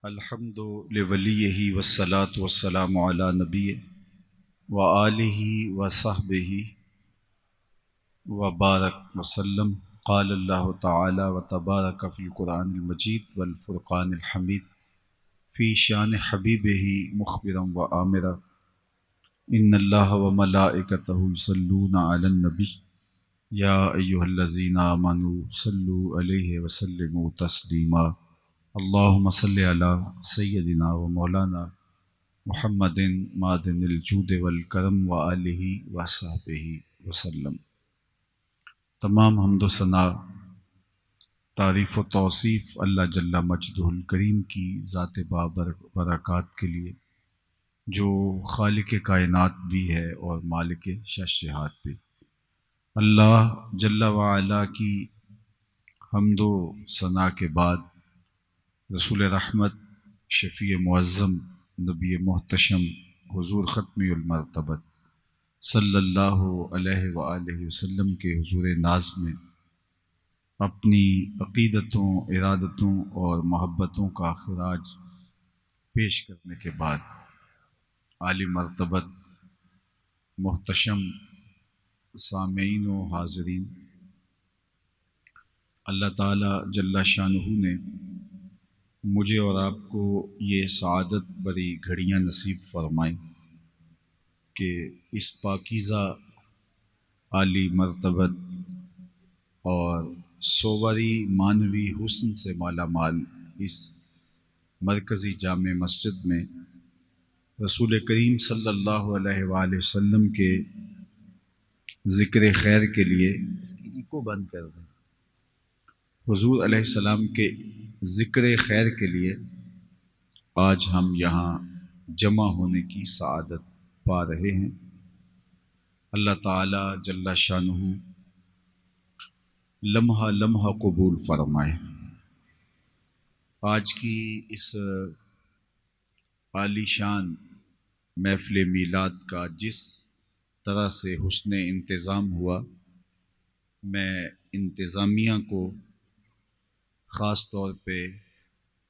الحمد لولیہ والصلاة والسلام علی نبی وآلہ وصحبہ وبارک وسلم۔ قال اللہ تعالی وتبارک فی القرآن المجید والفرقان الحمید فی شان حبیبہ مخبرا وآمرا ان اللہ وملائکتہ یصلون علی النبی یا ایہا الذین آمنوا صلوا علیہ وسلموا تسلیما۔ اللہم صلی علی سیدنا و مولانا محمد معدن الجود والکرم وآلہ وصحبہ وسلم۔ تمام حمد و ثنا، تعریف و توصیف اللہ جل مجدہ الکریم کی ذات برکات کے لیے، جو خالق کائنات بھی ہے اور مالک شش بھی۔ اللہ جل وعلا کی حمد و ثنا کے بعد رسول رحمت، شفیع معظم، نبی محتشم، حضور ختمی المرتبت صلی اللہ علیہ وآلہ وسلم کے حضور ناز میں اپنی عقیدتوں، ارادتوں اور محبتوں کا خراج پیش کرنے کے بعد، عالی مرتبت محتشم سامعین و حاضرین، اللہ تعالی جل شانہ نے مجھے اور آپ کو یہ سعادت بری گھڑیاں نصیب فرمائیں کہ اس پاکیزہ عالی مرتبت اور صوری معنوی حسن سے مالا مال اس مرکزی جامع مسجد میں رسول کریم صلی اللہ علیہ وآلہ وسلم کے ذکر خیر کے لیے، اس کی ایکو بند کر دیں، حضور علیہ السلام کے ذکر خیر کے لیے آج ہم یہاں جمع ہونے کی سعادت پا رہے ہیں۔ اللہ تعالی جل شانہ لمحہ لمحہ قبول فرمائے۔ آج کی اس عالی شان محفل میلاد کا جس طرح سے حسن انتظام ہوا، میں انتظامیہ کو، خاص طور پہ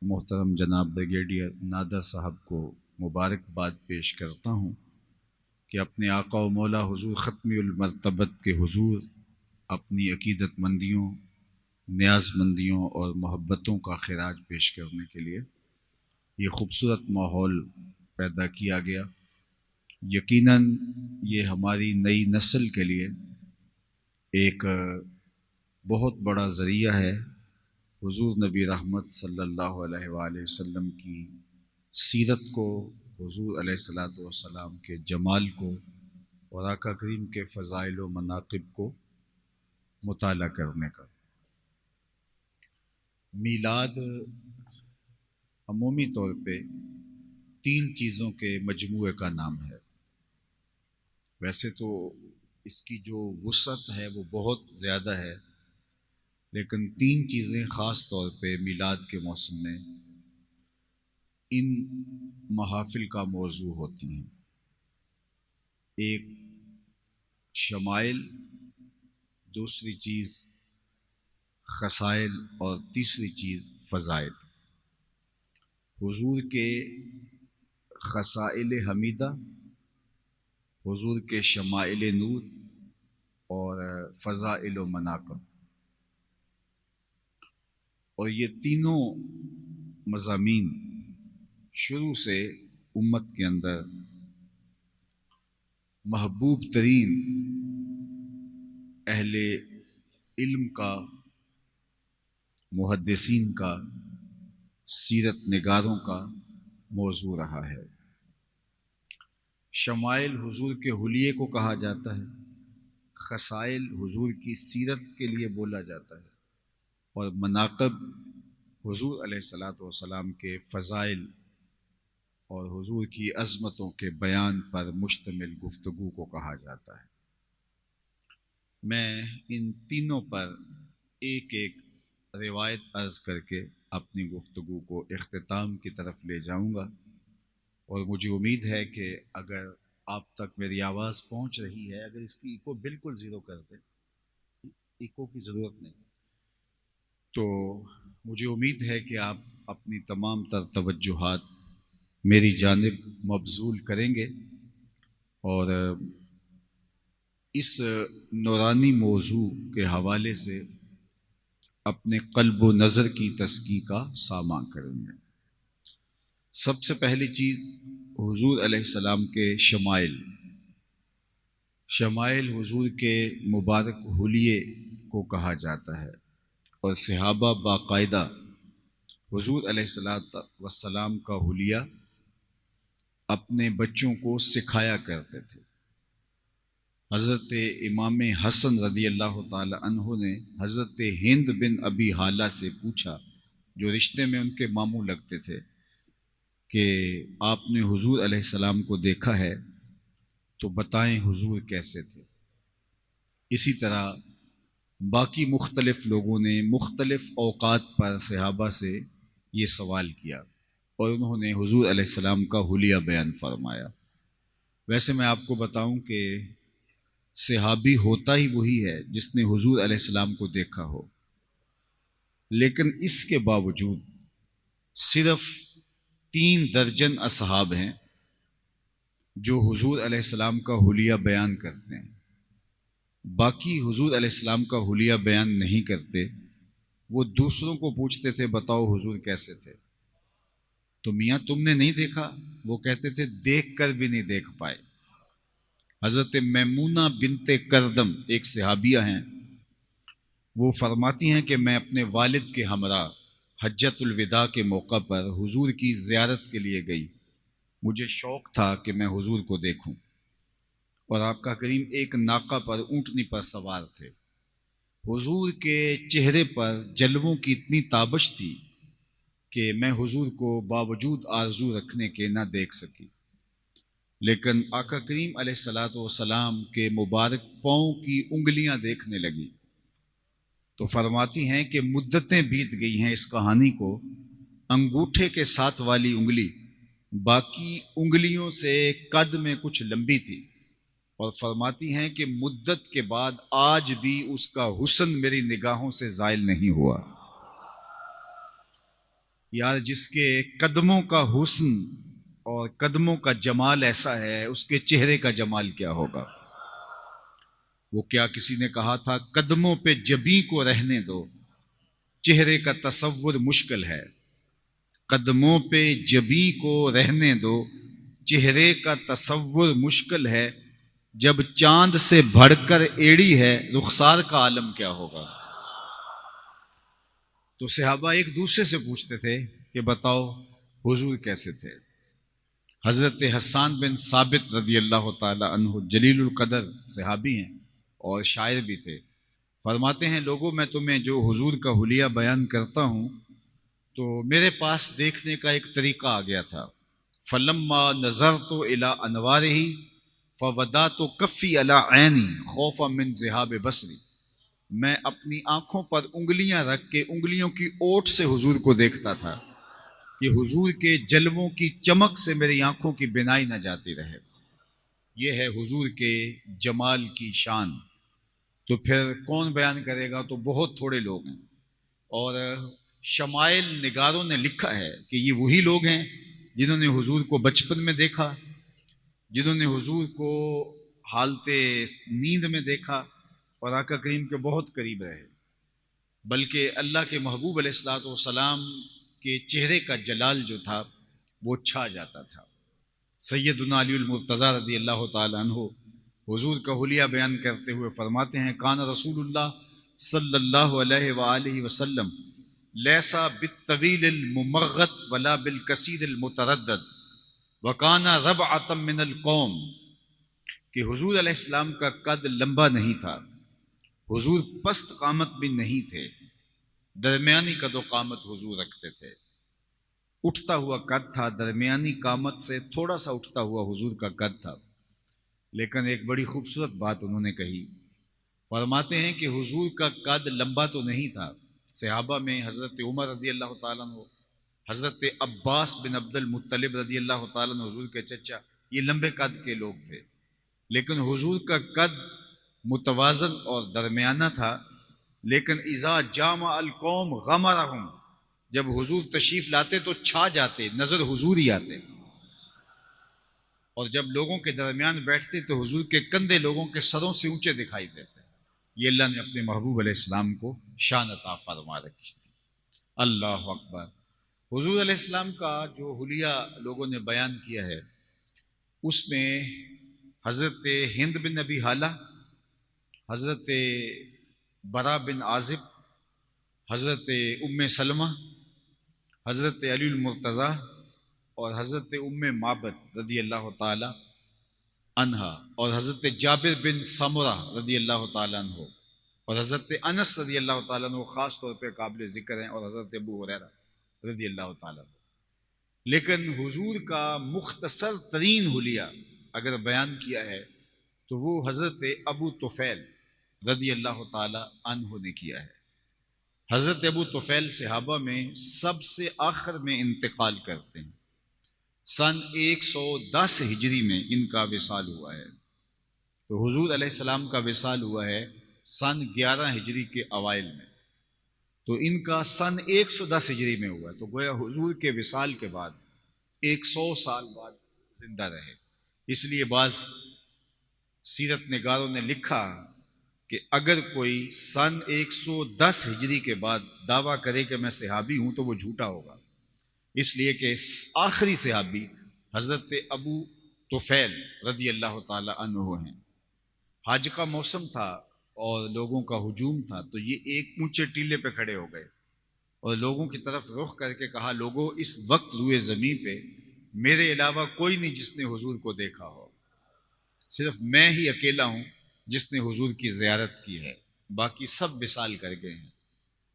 محترم جناب بریگیڈیئر نادر صاحب کو مبارکباد پیش کرتا ہوں کہ اپنے آقا و مولا حضور ختمی المرتبت کے حضور اپنی عقیدت مندیوں، نیاز مندیوں اور محبتوں کا خراج پیش کرنے کے لیے یہ خوبصورت ماحول پیدا کیا گیا۔ یقیناً یہ ہماری نئی نسل کے لیے ایک بہت بڑا ذریعہ ہے حضور نبی رحمت صلی اللہ علیہ وآلہ وسلم کی سیرت کو، حضور علیہ الصلاۃ والسلام کے جمال کو اور آقا کریم کے فضائل و مناقب کو مطالعہ کرنے کا۔ میلاد عمومی طور پہ 3 چیزوں کے مجموعے کا نام ہے۔ ویسے تو اس کی جو وسعت ہے وہ بہت زیادہ ہے، لیکن 3 چیزیں خاص طور پہ میلاد کے موسم میں ان محافل کا موضوع ہوتی ہیں۔ ایک شمائل، دوسری چیز خصائل اور تیسری چیز فضائل۔ حضور کے خصائل حمیدہ، حضور کے شمائل نور اور فضائل و مناقب، اور یہ تینوں مضامین شروع سے امت کے اندر محبوب ترین اہل علم کا، محدثین کا، سیرت نگاروں کا موضوع رہا ہے۔ شمائل حضور کے حلیے کو کہا جاتا ہے، خصائل حضور کی سیرت کے لیے بولا جاتا ہے، اور مناقب حضور علیہ الصلاۃ والسلام کے فضائل اور حضور کی عظمتوں کے بیان پر مشتمل گفتگو کو کہا جاتا ہے۔ میں ان تینوں پر ایک ایک روایت عرض کر کے اپنی گفتگو کو اختتام کی طرف لے جاؤں گا، اور مجھے امید ہے کہ اگر آپ تک میری آواز پہنچ رہی ہے، اگر اس کی ایکو بالکل زیرو کر دیں، ایکو کی ضرورت نہیں، تو مجھے امید ہے کہ آپ اپنی تمام تر توجہات میری جانب مبذول کریں گے اور اس نورانی موضوع کے حوالے سے اپنے قلب و نظر کی تزکی کا ساماں کریں گے۔ سب سے پہلی چیز حضور علیہ السلام کے شمائل حضور کے مبارک حلیے کو کہا جاتا ہے، اور صحابہ باقاعدہ حضور علیہ السلام کا حلیہ اپنے بچوں کو سکھایا کرتے تھے۔ حضرت امام حسن رضی اللہ تعالی عنہ نے حضرت ہند بن ابی حالہ سے پوچھا، جو رشتے میں ان کے ماموں لگتے تھے، کہ آپ نے حضور علیہ السلام کو دیکھا ہے تو بتائیں حضور کیسے تھے۔ اسی طرح باقی مختلف لوگوں نے مختلف اوقات پر صحابہ سے یہ سوال کیا اور انہوں نے حضور علیہ السلام کا حلیہ بیان فرمایا۔ ویسے میں آپ کو بتاؤں کہ صحابی ہوتا ہی وہی ہے جس نے حضور علیہ السلام کو دیکھا ہو، لیکن اس کے باوجود صرف 3 درجن اصحاب ہیں جو حضور علیہ السلام کا حلیہ بیان کرتے ہیں۔ باقی حضور علیہ السلام کا حلیہ بیان نہیں کرتے، وہ دوسروں کو پوچھتے تھے بتاؤ حضور کیسے تھے، تو میاں تم نے نہیں دیکھا؟ وہ کہتے تھے دیکھ کر بھی نہیں دیکھ پائے۔ حضرت میمونہ بنت کردم ایک صحابیہ ہیں، وہ فرماتی ہیں کہ میں اپنے والد کے ہمراہ حجۃ الوداع کے موقع پر حضور کی زیارت کے لیے گئی۔ مجھے شوق تھا کہ میں حضور کو دیکھوں، اور آپ کا کریم ایک ناقہ پر اونٹنی پر سوار تھے۔ حضور کے چہرے پر جلووں کی اتنی تابش تھی کہ میں حضور کو باوجود آرزو رکھنے کے نہ دیکھ سکی، لیکن آقا کریم علیہ الصلاۃ والسلام کے مبارک پاؤں کی انگلیاں دیکھنے لگی تو فرماتی ہیں کہ مدتیں بیت گئی ہیں اس کہانی کو، انگوٹھے کے ساتھ والی انگلی باقی انگلیوں سے قد میں کچھ لمبی تھی، اور فرماتی ہیں کہ مدت کے بعد آج بھی اس کا حسن میری نگاہوں سے زائل نہیں ہوا۔ یار جس کے قدموں کا حسن اور قدموں کا جمال ایسا ہے، اس کے چہرے کا جمال کیا ہوگا؟ وہ کیا کسی نے کہا تھا قدموں پہ جبیں کو رہنے دو، چہرے کا تصور مشکل ہے۔ قدموں پہ جبیں کو رہنے دو، چہرے کا تصور مشکل ہے، جب چاند سے بڑھ کر ایڑی ہے رخسار کا عالم کیا ہوگا؟ تو صحابہ ایک دوسرے سے پوچھتے تھے کہ بتاؤ حضور کیسے تھے۔ حضرت حسان بن ثابت رضی اللہ تعالی عنہ جلیل القدر صحابی ہیں اور شاعر بھی تھے، فرماتے ہیں لوگوں میں تمہیں جو حضور کا حلیہ بیان کرتا ہوں تو میرے پاس دیکھنے کا ایک طریقہ آ گیا تھا۔ فلما نظرت الی انوارہ فودعت کفی علی عینی خوفا من ذہاب بصری، میں اپنی آنکھوں پر انگلیاں رکھ کے انگلیوں کی اوٹ سے حضور کو دیکھتا تھا کہ حضور کے جلووں کی چمک سے میری آنکھوں کی بینائی نہ جاتی رہے۔ یہ ہے حضور کے جمال کی شان، تو پھر کون بیان کرے گا؟ تو بہت تھوڑے لوگ ہیں، اور شمائل نگاروں نے لکھا ہے کہ یہ وہی لوگ ہیں جنہوں نے حضور کو بچپن میں دیکھا، جنہوں نے حضور کو حالت نیند میں دیکھا اور آقا کریم کے بہت قریب رہے، بلکہ اللہ کے محبوب علیہ الصلوۃ والسلام کے چہرے کا جلال جو تھا وہ چھا جاتا تھا۔ سیدنا علی المرتضیٰ رضی اللہ تعالی عنہ حضور کا حلیہ بیان کرتے ہوئے فرماتے ہیں کان رسول اللہ صلی اللہ علیہ وآلہ وسلم لیسا بالطویل الممغط ولا بالکثیر المتردد وکان ربعۃ من القوم، کہ حضور علیہ السلام کا قد لمبا نہیں تھا، حضور پست قامت بھی نہیں تھے، درمیانی قد و قامت حضور رکھتے تھے، اٹھتا ہوا قد تھا، درمیانی قامت سے تھوڑا سا اٹھتا ہوا حضور کا قد تھا۔ لیکن ایک بڑی خوبصورت بات انہوں نے کہی، فرماتے ہیں کہ حضور کا قد لمبا تو نہیں تھا، صحابہ میں حضرت عمر رضی اللہ تعالیٰ عنہ، حضرت عباس بن عبد المطلب رضی اللہ تعالیٰ عنہ حضور کے چچا، یہ لمبے قد کے لوگ تھے، لیکن حضور کا قد متوازن اور درمیانہ تھا۔ لیکن اذا جامع القوم غمرہم، جب حضور تشریف لاتے تو چھا جاتے، نظر حضور ہی آتے، اور جب لوگوں کے درمیان بیٹھتے تو حضور کے کندھے لوگوں کے سروں سے اونچے دکھائی دیتے۔ یہ اللہ نے اپنے محبوب علیہ السلام کو شان عطا فرما رکھی تھی۔ اللہ اکبر۔ حضور علیہ السلام کا جو حلیہ لوگوں نے بیان کیا ہے، اس میں حضرت ہند بن ابی حالہ، حضرت برا بن عازب، حضرت ام سلمہ، حضرت علی المرتضیٰ اور حضرت ام معبد رضی اللہ تعالی عنہا، اور حضرت جابر بن سمرہ رضی اللہ تعالیٰ عنہ، اور حضرت انس رضی اللہ تعالیٰ عنہ خاص طور پہ قابل ذکر ہیں، اور حضرت ابو ہریرہ رضی اللہ تعالیٰ عنہ۔ لیکن حضور کا مختصر ترین حلیہ اگر بیان کیا ہے تو وہ حضرت ابو طفیل رضی اللہ تعالیٰ عنہ نے کیا ہے۔ حضرت ابو طفیل صحابہ میں سب سے آخر میں انتقال کرتے ہیں۔ سن 110 ہجری میں ان کا وصال ہوا ہے، تو حضور علیہ السلام کا وصال ہوا ہے سن 11 ہجری کے اوائل میں، تو ان کا سن 110 ہجری میں ہوا ہے، تو گویا حضور کے وصال کے بعد 100 سال بعد زندہ رہے۔ اس لیے بعض سیرت نگاروں نے لکھا کہ اگر کوئی سن 110 ہجری کے بعد دعویٰ کرے کہ میں صحابی ہوں تو وہ جھوٹا ہوگا، اس لیے کہ آخری صحابی حضرت ابو طفیل رضی اللہ تعالی عنہ ہیں۔ حج کا موسم تھا اور لوگوں کا ہجوم تھا، تو یہ ایک اونچے ٹیلے پہ کھڑے ہو گئے اور لوگوں کی طرف رخ کر کے کہا، لوگوں اس وقت روئے زمین پہ میرے علاوہ کوئی نہیں جس نے حضور کو دیکھا ہو، صرف میں ہی اکیلا ہوں جس نے حضور کی زیارت کی ہے، باقی سب وصال کر گئے ہیں،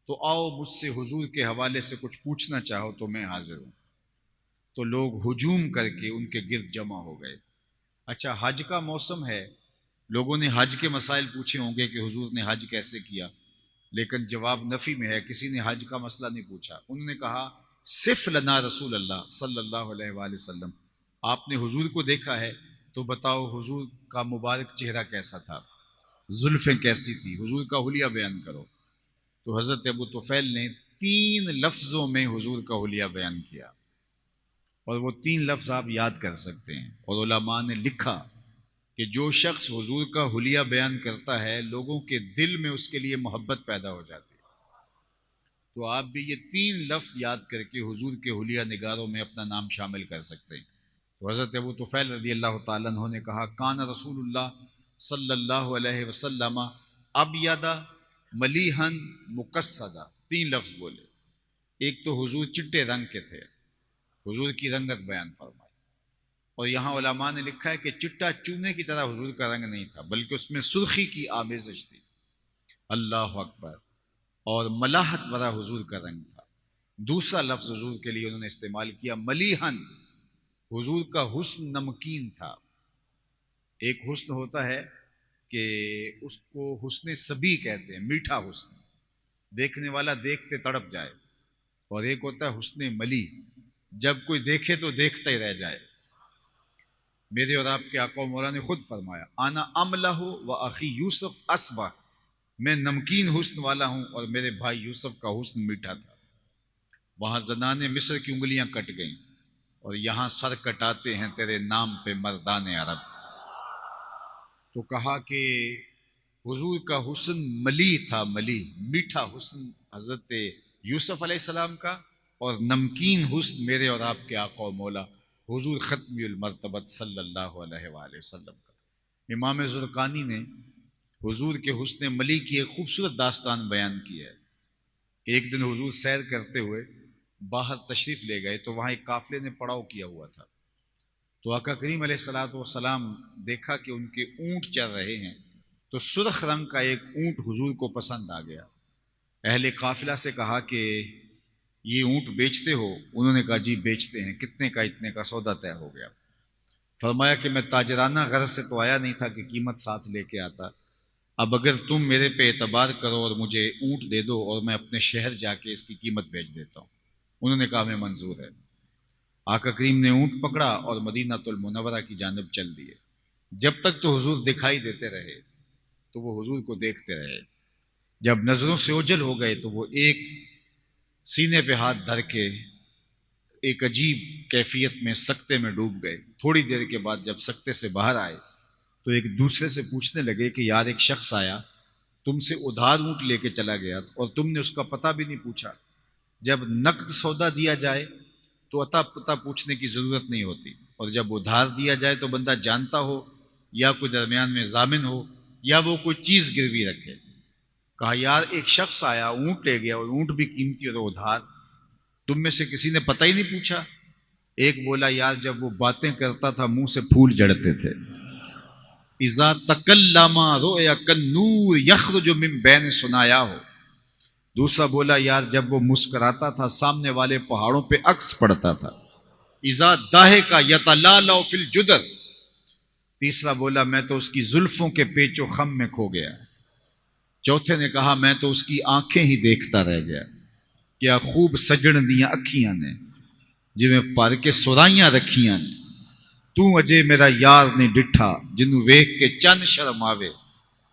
تو آؤ مجھ سے حضور کے حوالے سے کچھ پوچھنا چاہو تو میں حاضر ہوں۔ تو لوگ ہجوم کر کے ان کے گرد جمع ہو گئے۔ اچھا، حج کا موسم ہے، لوگوں نے حج کے مسائل پوچھے ہوں گے کہ حضور نے حج کیسے کیا، لیکن جواب نفی میں ہے، کسی نے حج کا مسئلہ نہیں پوچھا۔ انہوں نے کہا، صف لنا رسول اللہ صلی اللہ علیہ وآلہ وسلم، آپ نے حضور کو دیکھا ہے تو بتاؤ حضور کا مبارک چہرہ کیسا تھا، زلفیں کیسی تھی، حضور کا حلیہ بیان کرو۔ تو حضرت ابو طفیل نے 3 لفظوں میں حضور کا حلیہ بیان کیا، اور وہ 3 لفظ آپ یاد کر سکتے ہیں، اور علماء نے لکھا کہ جو شخص حضور کا حلیہ بیان کرتا ہے لوگوں کے دل میں اس کے لیے محبت پیدا ہو جاتی ہے۔ تو آپ بھی یہ 3 لفظ یاد کر کے حضور کے حلیہ نگاروں میں اپنا نام شامل کر سکتے ہیں۔ تو حضرت ابو طفیل رضی اللہ تعالیٰ عنہ نے کہا، کان رسول اللہ صلی اللہ علیہ وسلم ابیض ملیحن مقصدہ، 3 لفظ بولے۔ ایک تو حضور چٹے رنگ کے تھے، حضور کی رنگت بیان فرمائی، اور یہاں علماء نے لکھا ہے کہ چٹا چونے کی طرح حضور کا رنگ نہیں تھا، بلکہ اس میں سرخی کی آمیزش تھی۔ اللہ اکبر۔ اور ملاحت بھرا حضور کا رنگ تھا۔ دوسرا لفظ حضور کے لیے انہوں نے استعمال کیا، ملیحن، حضور کا حسن نمکین تھا۔ ایک حسن ہوتا ہے کہ اس کو حسن صبی کہتے ہیں، میٹھا حسن، دیکھنے والا دیکھتے تڑپ جائے، اور ایک ہوتا ہے حسن ملی، جب کوئی دیکھے تو دیکھتا ہی رہ جائے۔ میرے اور آپ کے آقا و مولا نے خود فرمایا، انا املہ و اخی یوسف اصبح، میں نمکین حسن والا ہوں اور میرے بھائی یوسف کا حسن میٹھا تھا۔ وہاں زنان مصر کی انگلیاں کٹ گئیں، اور یہاں سر کٹاتے ہیں تیرے نام پہ مردان عرب۔ تو کہا کہ حضور کا حسن ملی تھا، ملی، میٹھا حسن حضرت یوسف علیہ السلام کا، اور نمکین حسن میرے اور آپ کے آقا و مولا حضور ختمی المرتبت صلی اللہ علیہ وآلہ وسلم کا۔ امام زرقانی نے حضور کے حسن ملی کی ایک خوبصورت داستان بیان کی ہے کہ ایک دن حضور سیر کرتے ہوئے باہر تشریف لے گئے، تو وہاں ایک قافلے نے پڑاؤ کیا ہوا تھا، تو آقا کریم علیہ الصلوۃ والسلام دیکھا کہ ان کے اونٹ چل رہے ہیں، تو سرخ رنگ کا ایک اونٹ حضور کو پسند آ گیا۔ اہل قافلہ سے کہا کہ یہ اونٹ بیچتے ہو؟ انہوں نے کہا جی بیچتے ہیں۔ کتنے کا؟ اتنے کا۔ سودا طے ہو گیا۔ فرمایا کہ میں تاجرانہ غرض سے تو آیا نہیں تھا کہ قیمت ساتھ لے کے آتا، اب اگر تم میرے پہ اعتبار کرو اور مجھے اونٹ دے دو اور میں اپنے شہر جا کے اس کی قیمت بیچ دیتا ہوں۔ انہوں نے کہا ہمیں منظور ہے۔ آقا کریم نے اونٹ پکڑا اور مدینہ المنورہ کی جانب چل دیے۔ جب تک تو حضور دکھائی دیتے رہے تو وہ حضور کو دیکھتے رہے، جب نظروں سے اوجھل ہو گئے تو وہ ایک سینے پہ ہاتھ دھر کے ایک عجیب کیفیت میں سکتے میں ڈوب گئے۔ تھوڑی دیر کے بعد جب سکتے سے باہر آئے تو ایک دوسرے سے پوچھنے لگے کہ یار ایک شخص آیا تم سے ادھار اونٹ لے کے چلا گیا اور تم نے اس کا پتہ بھی نہیں پوچھا۔ جب نقد سودا دیا جائے تو عطا پتہ پوچھنے کی ضرورت نہیں ہوتی، اور جب ادھار دیا جائے تو بندہ جانتا ہو یا کوئی درمیان میں ضامن ہو یا وہ کوئی چیز گروی رکھے۔ کہا یار ایک شخص آیا اونٹ لے گیا اور اونٹ بھی قیمتی اور ادھار، تم میں سے کسی نے پتہ ہی نہیں پوچھا۔ ایک بولا یار جب وہ باتیں کرتا تھا منہ سے پھول جڑتے تھے۔ اذا تکلم رؤیا کالنور یخرج من بین ثنایا ہو۔ دوسرا بولا یار جب وہ مسکراتا تھا سامنے والے پہاڑوں پہ عکس پڑتا تھا۔ اذا ضاحک یتلالأ فی الجدر۔ تیسرا بولا میں تو اس کی زلفوں کے پیچ و خم میں کھو گیا۔ چوتھے نے کہا میں تو اس کی آنکھیں ہی دیکھتا رہ گیا، کیا خوب سجن دیاں اکھیاں نے جویں پر کے سرائیاں رکھیاں نے، تو اجے میرا یار نہیں ڈٹھا جنوں ویکھ کے چن شرم آوے،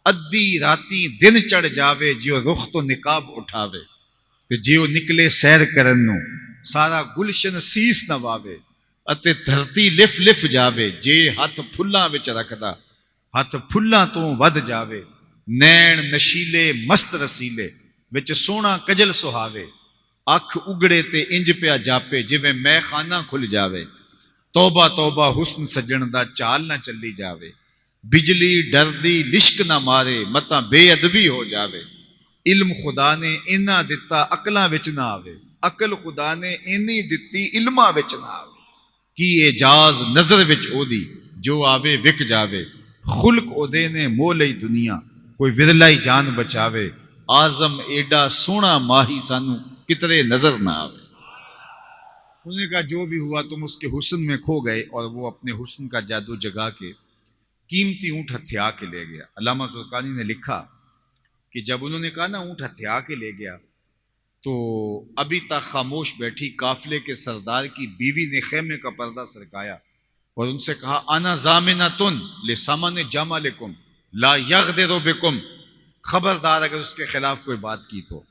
ادھی راتی دن چڑھ جاوے جیو رخ تو نقاب اٹھاوے، تے جیو نکلے سیر کرن نو سارا گلشن سیس نواوے، اتے دھرتی لف لف جاوے جے ہاتھ پھلاں وچ رکھدا ہاتھ پھلاں تو ود جاوے، نین نشیلے مست رسیلے وچ سونا کجل سہاوے، اکھ اگڑے تے انج پیا جاپے جویں میں خانہ کھل جاوے، توبہ توبہ حسن سجن دا چال نہ چلی جاوے، بجلی ڈردی لشک نہ مارے متا بے ادبی ہو جاوے، علم خدا نے اینا دتا عقلاں وچ نہ آوے، عقل خدا نے اینی دتی علماں وچ نہ آوے، کی اعجاز نظر وچ او دی جو آوے وک جاوے، خلق او دے نے مول ای دنیا کوئی ورلا ہی جان بچاوے، آزم ایڈا سونا ماہی سانو کترے نظر نہ آوے۔ انہوں نے کہا جو بھی ہوا تم اس کے حسن میں کھو گئے، اور وہ اپنے حسن کا جادو جگا کے قیمتی اونٹ ہتھیا کے لے گیا۔ علامہ زرقانی نے لکھا کہ جب انہوں نے کہا نا اونٹ ہتھیا کے لے گیا تو ابھی تک خاموش بیٹھی قافلے کے سردار کی بیوی نے خیمے کا پردہ سرکایا اور ان سے کہا انا ضامنۃ لثمن جملکم لا یغدر بکم، خبردار اگر اس کے خلاف کوئی بات کی تو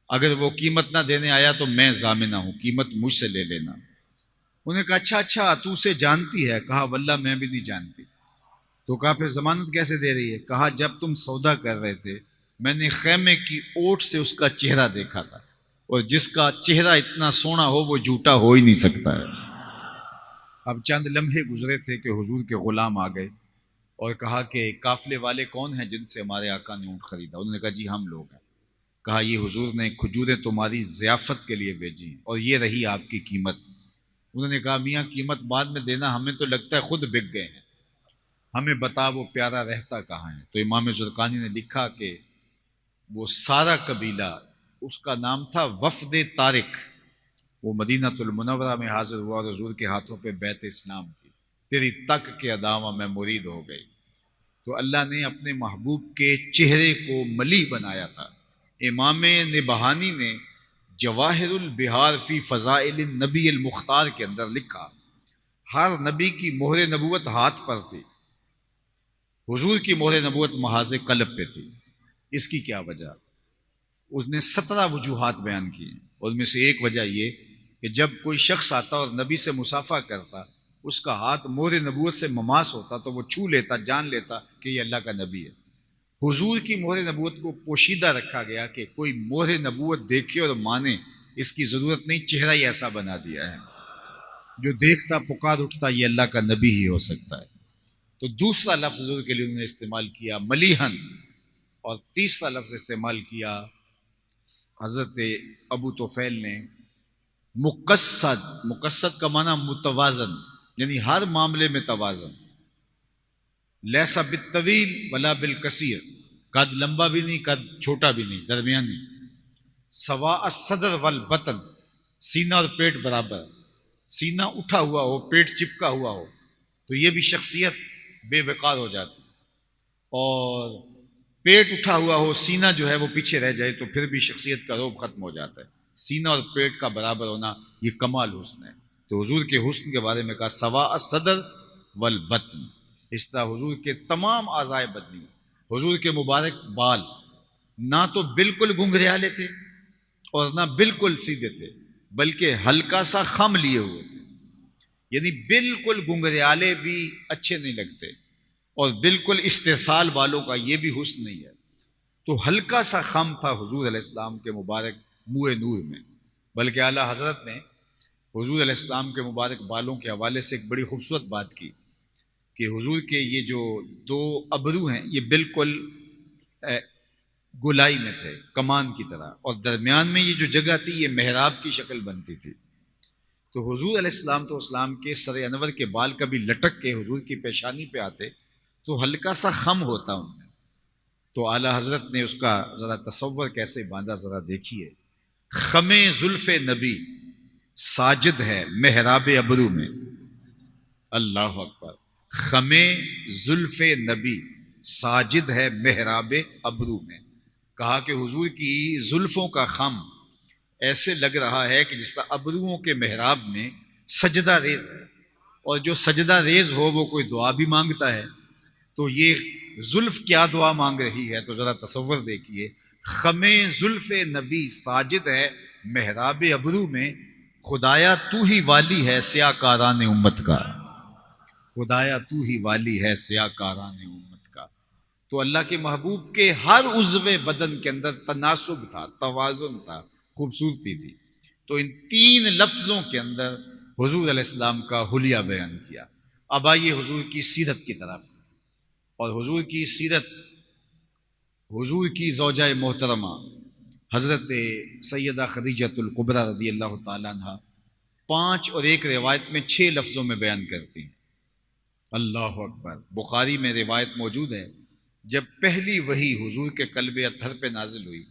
اگر وہ قیمت نہ دینے آیا تو میں ضامنہ ہوں، قیمت مجھ سے لے لینا۔ انہوں نے کہا اچھا تو اسے جانتی ہے؟ کہا واللہ میں بھی نہیں جانتی۔ تو کہا پھر ضمانت کیسے دے رہی ہے؟ کہا جب تم سودا کر رہے تھے میں نے خیمے کی اوٹ سے اس کا چہرہ دیکھا تھا، اور جس کا چہرہ اتنا سونا ہو وہ جھوٹا ہو ہی نہیں سکتا ہے۔ اب چند لمحے گزرے تھے کہ حضور کے غلام آ گئے اور کہا کہ قافلے والے کون ہیں جن سے ہمارے آقا نے اونٹ خریدا؟ انہوں نے کہا جی ہم لوگ ہیں۔ کہا یہ حضور نے کھجوریں تمہاری ضیافت کے لیے بھیجی اور یہ رہی آپ کی قیمت۔ انہوں نے کہا میاں قیمت بعد میں دینا، ہمیں تو لگتا ہے خود بک گئے ہیں، ہمیں بتا وہ پیارا رہتا کہاں ہے؟ تو امام زرقانی نے لکھا کہ وہ سارا قبیلہ، اس کا نام تھا وفد طارق، وہ مدینہ المنورہ میں حاضر ہوا اور حضور کے ہاتھوں پہ بیعت اسلام کی، تیری تک کے ادامہ میں مرید ہو گئی۔ تو اللہ نے اپنے محبوب کے چہرے کو ملی بنایا تھا۔ امام نبہانی نے جواہر البحار فی فضائل النبی المختار کے اندر لکھا ہر نبی کی مہر نبوت ہاتھ پر تھی، حضور کی مہر نبوت محاذ قلب پہ تھی۔ اس کی کیا وجہ؟ اس نے 17 وجوہات بیان کی ہیں، اور ان میں سے ایک وجہ یہ کہ جب کوئی شخص آتا اور نبی سے مصافحہ کرتا، اس کا ہاتھ مہر نبوت سے مماس ہوتا تو وہ چھو لیتا، جان لیتا کہ یہ اللہ کا نبی ہے۔ حضور کی مہر نبوت کو پوشیدہ رکھا گیا کہ کوئی مہر نبوت دیکھے اور مانے، اس کی ضرورت نہیں، چہرہ ہی ایسا بنا دیا ہے، جو دیکھتا پکار اٹھتا یہ اللہ کا نبی ہی ہو سکتا ہے۔ تو دوسرا لفظ حضور کے لیے انہوں نے استعمال کیا ملیحن، اور تیسرا لفظ استعمال کیا حضرت ابو طفیل نے مقصد۔ مقصد کا معنی متوازن، یعنی ہر معاملے میں توازن، لیسا بالطویل ولا بالکثیر، قد لمبا بھی نہیں قد چھوٹا بھی نہیں، درمیانی، سواء الصدر والبطن، سینہ اور پیٹ برابر، سینہ اٹھا ہوا ہو پیٹ چپکا ہوا ہو تو یہ بھی شخصیت بے وقار ہو جاتی، اور پیٹ اٹھا ہوا ہو سینہ جو ہے وہ پیچھے رہ جائے تو پھر بھی شخصیت کا روب ختم ہو جاتا ہے۔ سینہ اور پیٹ کا برابر ہونا یہ کمال حسن ہے۔ تو حضور کے حسن کے بارے میں کہا سواء الصدر والبطن، اس طرح حضور کے تمام اعضائے بدنی، حضور کے مبارک بال نہ تو بالکل گنگریالے تھے اور نہ بالکل سیدھے تھے، بلکہ ہلکا سا خم لیے ہوئے تھے، یعنی بالکل گنگریالے بھی اچھے نہیں لگتے، اور بالکل استحصال والوں کا یہ بھی حسن نہیں ہے۔ تو ہلکا سا خم تھا حضور علیہ السلام کے مبارک منہ نور میں۔ بلکہ اعلیٰ حضرت نے حضور علیہ السلام کے مبارک بالوں کے حوالے سے ایک بڑی خوبصورت بات کی کہ حضور کے یہ جو دو ابرو ہیں یہ بالکل گولائی میں تھے، کمان کی طرح، اور درمیان میں یہ جو جگہ تھی یہ محراب کی شکل بنتی تھی۔ تو حضور علیہ السلام تو اسلام کے سر انور کے بال کبھی لٹک کے حضور کی پیشانی پہ آتے تو ہلکا سا خم ہوتا ان میں۔ تو اعلیٰ حضرت نے اس کا ذرا تصور کیسے باندھا ذرا دیکھیے۔ خم زلف نبی ساجد ہے محراب ابرو میں، اللہ اکبر، خم زلف نبی ساجد ہے محراب ابرو میں۔ کہا کہ حضور کی زلفوں کا خم ایسے لگ رہا ہے کہ جس طرح ابروؤں کے محراب میں سجدہ ریز ہے، اور جو سجدہ ریز ہو وہ کوئی دعا بھی مانگتا ہے، تو یہ زلف کیا دعا مانگ رہی ہے، تو ذرا تصور دیکھیے۔ خم زلف نبی ساجد ہے محراب ابرو میں، خدایا تو ہی والی ہے سیاہ کاران امت کا، خدایا تو ہی والی ہے سیاہ کاران امت کا۔ تو اللہ کے محبوب کے ہر عضو بدن کے اندر تناسب تھا، توازن تھا، خوبصورتی تھی۔ تو ان تین لفظوں کے اندر حضور علیہ السلام کا حلیہ بیان کیا۔ اب آئیے حضور کی سیرت کی طرف، اور حضور کی سیرت، حضور کی زوجہ محترمہ حضرت سیدہ خدیجۃ الکبریٰ رضی اللہ تعالیٰ عنہ 5 اور ایک روایت میں 6 لفظوں میں بیان کرتی ہیں۔ اللہ اکبر، بخاری میں روایت موجود ہے، جب پہلی وحی حضور کے قلب اطہر پہ نازل ہوئی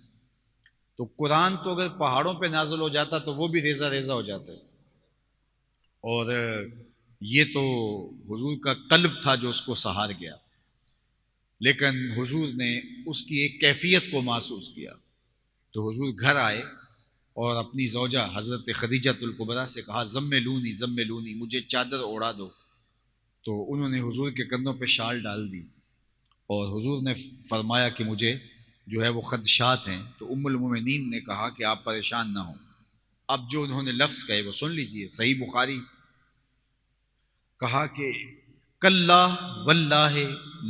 تو قرآن تو اگر پہاڑوں پہ نازل ہو جاتا تو وہ بھی ریزہ ریزہ ہو جاتے، اور یہ تو حضور کا قلب تھا جو اس کو سہار گیا۔ لیکن حضور نے اس کی ایک کیفیت کو محسوس کیا، تو حضور گھر آئے اور اپنی زوجہ حضرت خدیجۃ الکبریٰ سے کہا زملونی زملونی، مجھے چادر اوڑھا دو۔ تو انہوں نے حضور کے کندھوں پہ شال ڈال دی، اور حضور نے فرمایا کہ مجھے جو ہے وہ خدشات ہیں۔ تو ام المومنین نے کہا کہ آپ پریشان نہ ہوں۔ اب جو انہوں نے لفظ کہے وہ سن لیجئے، صحیح بخاری، کہا کہ کلا واللہ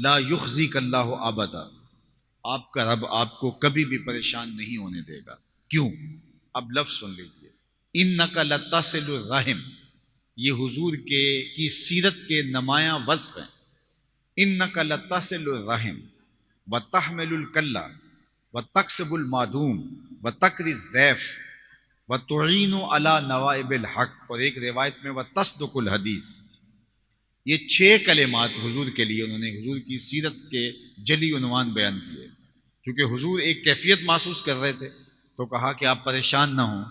لا یخزیک اللہ ابدا، آپ کا رب آپ کو کبھی بھی پریشان نہیں ہونے دے گا۔ کیوں؟ اب لفظ سن لیجئے، انک لتصل الرحم، یہ حضور کی سیرت کے نمایاں وصف ہیں۔ انک لتصل الرحم وتحمل الکلہ وتکسب المعدوم وتقری الضیف وتعین علی نوائب الحق، اور ایک روایت میں وتصدق الحدیث۔ یہ 6 کلمات حضور کے لیے انہوں نے حضور کی سیرت کے جلی عنوان بیان کیے۔ کیونکہ حضور ایک کیفیت محسوس کر رہے تھے تو کہا کہ آپ پریشان نہ ہوں،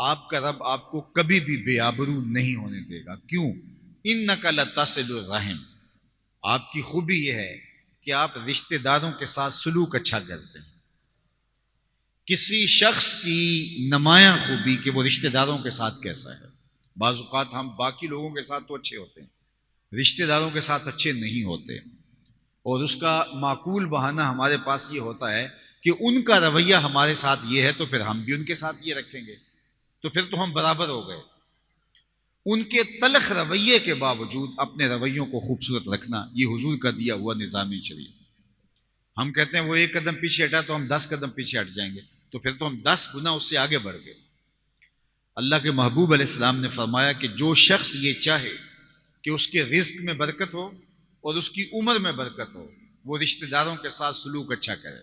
آپ کا رب آپ کو کبھی بھی بے آبرو نہیں ہونے دے گا۔ کیوں؟ انک لتصل الرحم، آپ کی خوبی یہ ہے کہ آپ رشتہ داروں کے ساتھ سلوک اچھا کرتے ہیں۔ کسی شخص کی نمایاں خوبی کہ وہ رشتہ داروں کے ساتھ کیسا ہے۔ بعض اوقات ہم باقی لوگوں کے ساتھ تو اچھے ہوتے ہیں، رشتہ داروں کے ساتھ اچھے نہیں ہوتے، اور اس کا معقول بہانہ ہمارے پاس یہ ہوتا ہے کہ ان کا رویہ ہمارے ساتھ یہ ہے تو پھر ہم بھی ان کے ساتھ یہ رکھیں گے، تو پھر تو ہم برابر ہو گئے۔ ان کے تلخ رویے کے باوجود اپنے رویوں کو خوبصورت رکھنا، یہ حضور کا دیا ہوا نظام شریعت۔ ہم کہتے ہیں وہ 1 قدم پیچھے ہٹا تو ہم 10 قدم پیچھے ہٹ جائیں گے، تو پھر تو ہم 10 گنا اس سے آگے بڑھ گئے۔ اللہ کے محبوب علیہ السلام نے فرمایا کہ جو شخص یہ چاہے کہ اس کے رزق میں برکت ہو اور اس کی عمر میں برکت ہو، وہ رشتہ داروں کے ساتھ سلوک اچھا کرے۔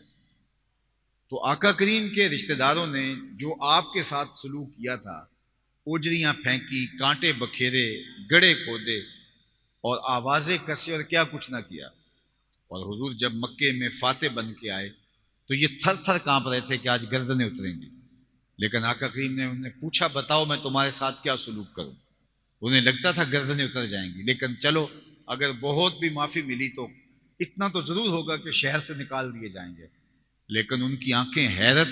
تو آقا کریم کے رشتہ داروں نے جو آپ کے ساتھ سلوک کیا تھا، اوجریاں پھینکی، کانٹے بکھیرے، گڑھے کھودے، اور آوازیں کسی، اور کیا کچھ نہ کیا۔ اور حضور جب مکے میں فاتح بن کے آئے تو یہ تھر تھر کانپ رہے تھے کہ آج گردنیں اتریں گی، لیکن آقا کریم نے انہیں پوچھا بتاؤ میں تمہارے ساتھ کیا سلوک کروں۔ انہیں لگتا تھا گردنیں اتر جائیں گی، لیکن چلو اگر بہت بھی معافی ملی تو اتنا تو ضرور ہوگا کہ شہر سے نکال دیے جائیں گے۔ لیکن ان کی آنکھیں حیرت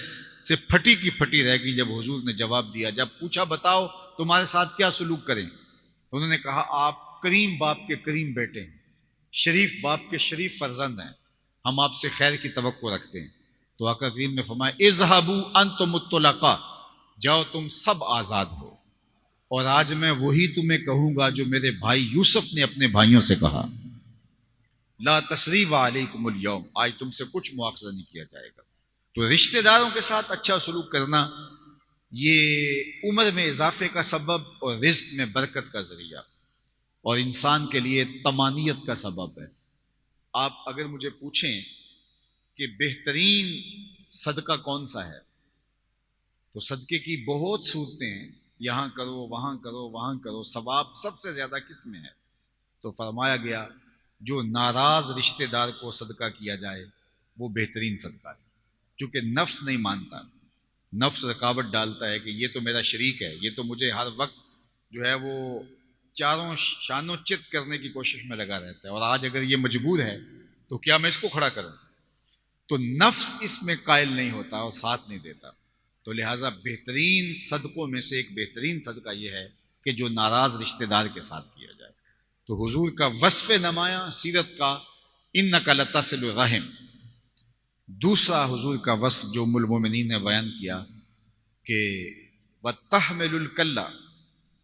سے پھٹی کی پھٹی رہ گئی جب حضور نے جواب دیا، جب پوچھا بتاؤ تمہارے ساتھ کیا سلوک کریں، تو انہوں نے کہا آپ کریم باپ کے کریم بیٹے ہیں، شریف باپ کے شریف فرزند ہیں، ہم آپ سے خیر کی توقع رکھتے ہیں۔ تو آقا کریم نے فرمایا اذهبوا انتم الطلقاء، جاؤ تم سب آزاد ہو۔ اور آج میں وہی تمہیں کہوں گا جو میرے بھائی یوسف نے اپنے بھائیوں سے کہا، لا تثریب علیکم اليوم، آج تم سے کچھ مواخذہ نہیں کیا جائے گا۔ تو رشتہ داروں کے ساتھ اچھا سلوک کرنا یہ عمر میں اضافے کا سبب اور رزق میں برکت کا ذریعہ اور انسان کے لیے طمانیت کا سبب ہے۔ آپ اگر مجھے پوچھیں کہ بہترین صدقہ کون سا ہے، تو صدقے کی بہت صورتیں ہیں، یہاں کرو وہاں کرو وہاں کرو، ثواب سب سے زیادہ کس میں ہے؟ تو فرمایا گیا جو ناراض رشتہ دار کو صدقہ کیا جائے وہ بہترین صدقہ ہے، کیونکہ نفس نہیں مانتا، نفس رکاوٹ ڈالتا ہے کہ یہ تو میرا شریک ہے، یہ تو مجھے ہر وقت جو ہے وہ چاروں شانوں چت کرنے کی کوشش میں لگا رہتا ہے، اور آج اگر یہ مجبور ہے تو کیا میں اس کو کھڑا کروں؟ تو نفس اس میں قائل نہیں ہوتا اور ساتھ نہیں دیتا۔ تو لہٰذا بہترین صدقوں میں سے ایک بہترین صدقہ یہ ہے کہ جو ناراض رشتہ دار کے ساتھ کیا جائے۔ تو حضور کا وصف نمایاں سیرت کا انک لتصل الرحم۔ دوسرا حضور کا وصف جو ام المومنین نے بیان کیا کہ وتحمل الکلہ،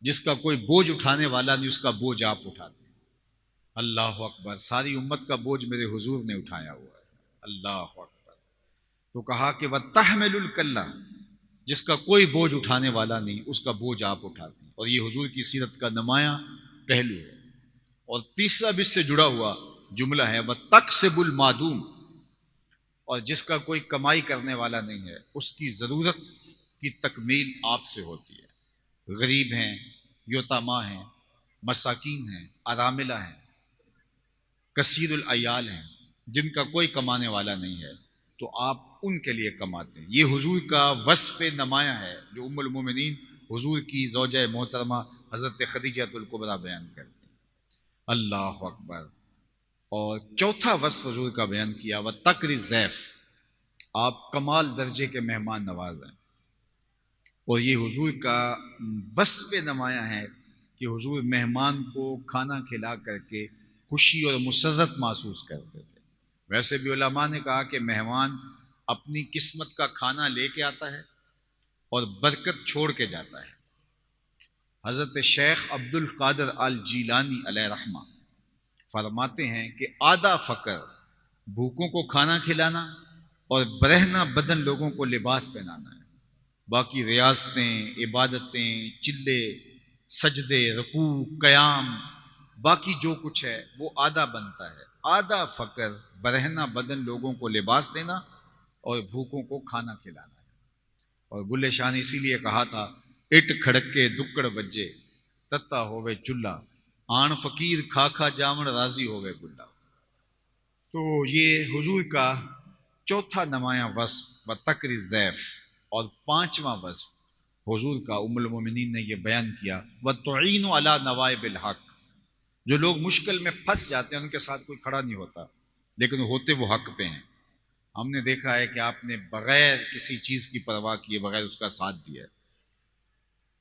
جس کا کوئی بوجھ اٹھانے والا نہیں اس کا بوجھ آپ اٹھاتے ہیں۔ اللہ اکبر، ساری امت کا بوجھ میرے حضور نے اٹھایا ہوا ہے، اللہ اکبر۔ تو کہا کہ وتحمل الکلہ، جس کا کوئی بوجھ اٹھانے والا نہیں اس کا بوجھ آپ اٹھاتے ہیں، اور یہ حضور کی سیرت کا نمایاں پہلو ہے۔ اور تیسرا بھی اس سے جڑا ہوا جملہ ہے وَتَقْسِبُ الْمَعْدُومِ، اور جس کا کوئی کمائی کرنے والا نہیں ہے اس کی ضرورت کی تکمیل آپ سے ہوتی ہے۔ غریب ہیں، یتاما ہیں، مساکین ہیں، اراملہ ہیں، کثیر العیال ہیں، جن کا کوئی کمانے والا نہیں ہے تو آپ ان کے لیے کماتے ہیں۔ یہ حضور کا وصف نمایاں ہے جو ام المومنین حضور کی زوجہ محترمہ حضرت خدیجہ الکبریٰ بیان کرتے ہیں۔ اللہ اکبر۔ اور چوتھا وصف حضور کا بیان کیا وَتَقْرِ الضَّيْفَ، آپ کمال درجے کے مہمان نواز ہیں۔ اور یہ حضور کا وصف نمایاں ہے کہ حضور مہمان کو کھانا کھلا کر کے خوشی اور مسرت محسوس کرتے تھے۔ ویسے بھی علماء نے کہا کہ مہمان اپنی قسمت کا کھانا لے کے آتا ہے اور برکت چھوڑ کے جاتا ہے۔ حضرت شیخ عبد القادر الجیلانی علیہ رحمہ فرماتے ہیں کہ آدھا فقر بھوکوں کو کھانا کھلانا اور برہنہ بدن لوگوں کو لباس پہنانا ہے، باقی ریاستیں، عبادتیں، چلے، سجدے، رکوع، قیام، باقی جو کچھ ہے وہ آدھا بنتا ہے۔ آدھا فقر برہنہ بدن لوگوں کو لباس دینا اور بھوکوں کو کھانا کھلانا ہے۔ اور بلے شاہ نے اسی لیے کہا تھا اٹ کھڑکے دکڑ وجے تتا ہوئے چلہ، آن فقیر کھا کھا جامن راضی ہوئے گلا۔ تو یہ حضور کا چوتھا نمایاں وصف وَتَقْرِ الضَّيْفَ، اور پانچواں وصف حضور کا ام المومنین نے یہ بیان کیا وَتُعِينُ عَلَى نَوَائِبِ الْحَقِّ، جو لوگ مشکل میں پھنس جاتے ہیں ان کے ساتھ کوئی کھڑا نہیں ہوتا لیکن ہوتے وہ حق پہ ہیں۔ ہم نے دیکھا ہے کہ آپ نے بغیر کسی چیز کی پرواہ کیے بغیر اس کا ساتھ دیا ہے۔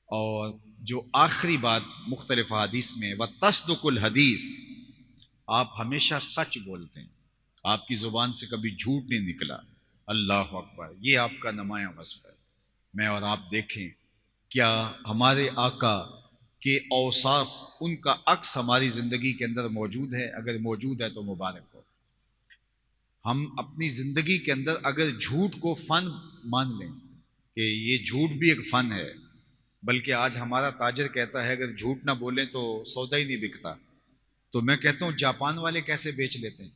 اور جو آخری بات مختلف حدیث میں وَتَصْدُقُ الْحَدِيث، آپ ہمیشہ سچ بولتے ہیں، آپ کی زبان سے کبھی جھوٹ نہیں نکلا۔ اللہ اکبر، یہ آپ کا نمایاں وصف ہے۔ میں اور آپ دیکھیں کیا ہمارے آقا کے اوصاف، ان کا عکس ہماری زندگی کے اندر موجود ہے؟ اگر موجود ہے تو مبارک ہو۔ ہم اپنی زندگی کے اندر اگر جھوٹ کو فن مان لیں کہ یہ جھوٹ بھی ایک فن ہے، بلکہ آج ہمارا تاجر کہتا ہے اگر جھوٹ نہ بولیں تو سودا ہی نہیں بکتا، تو میں کہتا ہوں جاپان والے کیسے بیچ لیتے ہیں،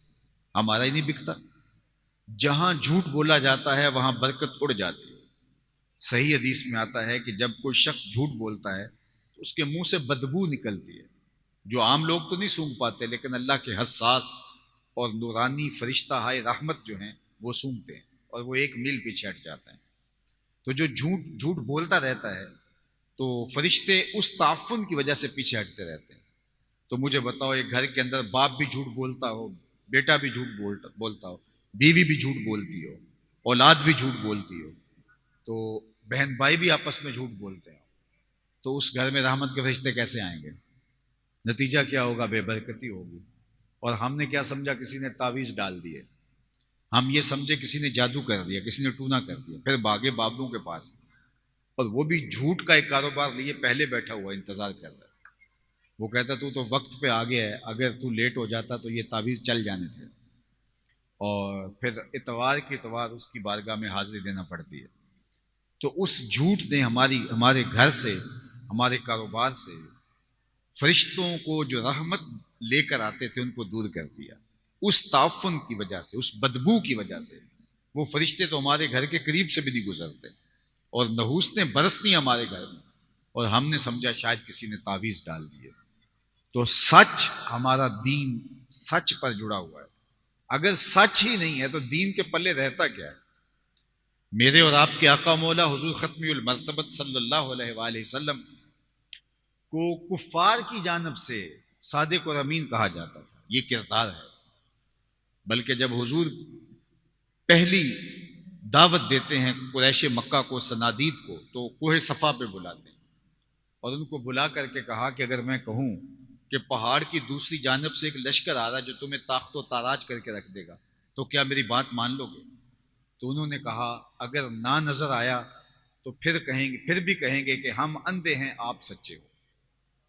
ہمارا ہی نہیں بکتا۔ جہاں جھوٹ بولا جاتا ہے وہاں برکت اڑ جاتی ہے۔ صحیح حدیث میں آتا ہے کہ جب کوئی شخص جھوٹ بولتا ہے تو اس کے منہ سے بدبو نکلتی ہے، جو عام لوگ تو نہیں سونگھ پاتے لیکن اللہ کے حساس اور نورانی فرشتہ ہائے رحمت جو ہیں وہ سونگھتے ہیں اور وہ ایک میل پیچھے ہٹ جاتے ہیں۔ تو جو جھوٹ بولتا رہتا ہے تو فرشتے اس تعفن کی وجہ سے پیچھے ہٹتے رہتے ہیں۔ تو مجھے بتاؤ ایک گھر کے اندر باپ بھی جھوٹ بولتا ہو، بیٹا بھی جھوٹ بولتا ہو، بیوی بھی جھوٹ بولتی ہو، اولاد بھی جھوٹ بولتی ہو، تو بہن بھائی بھی آپس میں جھوٹ بولتے ہیں، تو اس گھر میں رحمت کے فرشتے کیسے آئیں گے؟ نتیجہ کیا ہوگا؟ بے برکتی ہوگی۔ اور ہم نے کیا سمجھا؟ کسی نے تعویذ ڈال دیے، ہم یہ سمجھے کسی نے جادو کر دیا، کسی نے ٹونا کر دیا، پھر بھاگے بابلوں کے پاس، اور وہ بھی جھوٹ کا ایک کاروبار لیے پہلے بیٹھا ہوا انتظار کر رہا ہے۔ وہ کہتا تو وقت پہ آ گیا ہے، اگر تو لیٹ ہو جاتا تو یہ تعویذ چل جانے تھے، اور پھر اتوار کی اتوار اس کی بارگاہ میں حاضری دینا پڑتی ہے۔ تو اس جھوٹ نے ہمارے گھر سے، ہمارے کاروبار سے فرشتوں کو جو رحمت لے کر آتے تھے ان کو دور کر دیا۔ اس تعفن کی وجہ سے، اس بدبو کی وجہ سے وہ فرشتے تو ہمارے گھر کے قریب سے بھی نہیں گزرتے، اور نحوستیں برستی ہمارے گھر میں، اور ہم نے سمجھا شاید کسی نے تعویذ ڈال دیے۔ تو سچ، ہمارا دین سچ پر جڑا ہوا ہے۔ اگر سچ ہی نہیں ہے تو دین کے پلے رہتا کیا ہے؟ میرے اور آپ کے آقا مولا حضور ختمی المرتبت صلی اللہ علیہ وآلہ وسلم کو کفار کی جانب سے صادق اور امین کہا جاتا تھا، یہ کردار ہے۔ بلکہ جب حضور پہلی دعوت دیتے ہیں قریش مکہ کو، صنادید کو، تو کوہ صفا پہ بلاتے ہیں، اور ان کو بلا کر کے کہا کہ اگر میں کہوں کہ پہاڑ کی دوسری جانب سے ایک لشکر آ رہا جو تمہیں طاقت و تاراج کر کے رکھ دے گا، تو کیا میری بات مان لو گے؟ تو انہوں نے کہا اگر نہ نظر آیا تو پھر بھی کہیں گے کہ ہم اندھے ہیں، آپ سچے ہو،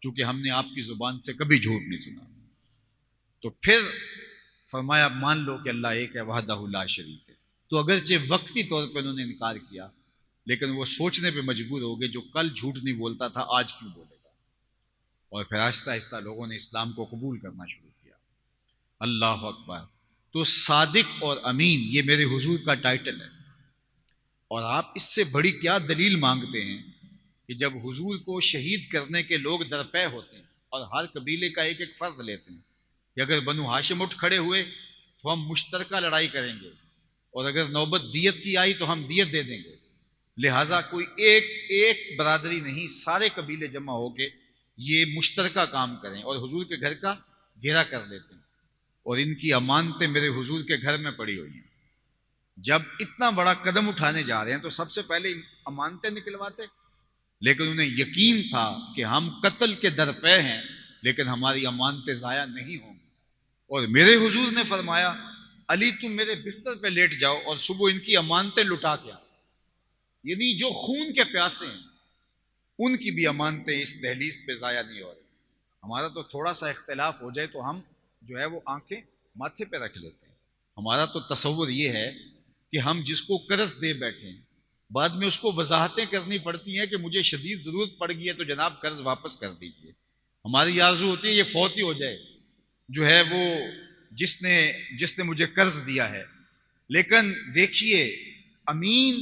کیونکہ ہم نے آپ کی زبان سے کبھی جھوٹ نہیں سنا۔ تو پھر فرمایا مان لو کہ اللہ ایک ہے، وحدہ لا شریک ہے۔ تو اگرچہ وقتی طور پہ انہوں نے انکار کیا، لیکن وہ سوچنے پہ مجبور ہو گئے جو کل جھوٹ نہیں بولتا تھا آج کیوں بولے گا، اور پھر آہستہ آہستہ لوگوں نے اسلام کو قبول کرنا شروع کیا۔ اللہ اکبر۔ تو صادق اور امین یہ میرے حضور کا ٹائٹل ہے، اور آپ اس سے بڑی کیا دلیل مانگتے ہیں کہ جب حضور کو شہید کرنے کے لوگ درپے ہوتے ہیں اور ہر قبیلے کا ایک ایک فرد لیتے ہیں کہ اگر بنو ہاشم اٹھ کھڑے ہوئے تو ہم مشترکہ لڑائی کریں گے، اور اگر نوبت دیت کی آئی تو ہم دیت دے دیں گے، لہٰذا کوئی ایک برادری نہیں، سارے قبیلے جمع ہو کے یہ مشترکہ کام کریں اور حضور کے گھر کا گھیرا کر لیتے ہیں، اور ان کی امانتیں میرے حضور کے گھر میں پڑی ہوئی ہیں۔ جب اتنا بڑا قدم اٹھانے جا رہے ہیں تو سب سے پہلے امانتیں نکلواتے، لیکن انہیں یقین تھا کہ ہم قتل کے درپے ہیں لیکن ہماری امانتیں ضائع نہیں ہوں گی، اور میرے حضور نے فرمایا علی تم میرے بستر پہ لیٹ جاؤ اور صبح ان کی امانتیں لٹا کے آؤ، یعنی جو خون کے پیاسے ہیں ان کی بھی امانتیں اس دہلیز پہ ضائع نہیں ہو رہی۔ ہمارا تو تھوڑا سا اختلاف ہو جائے تو ہم جو ہے وہ آنکھیں ماتھے پہ رکھ لیتے ہیں۔ ہمارا تو تصور یہ ہے کہ ہم جس کو قرض دے بیٹھے ہیں بعد میں اس کو وضاحتیں کرنی پڑتی ہیں کہ مجھے شدید ضرورت پڑ گئی ہے تو جناب قرض واپس کر دیجیے۔ ہماری آرزو ہوتی ہے یہ فوت ہی ہو جائے جو ہے وہ جس نے مجھے قرض دیا ہے۔ لیکن دیکھیے امین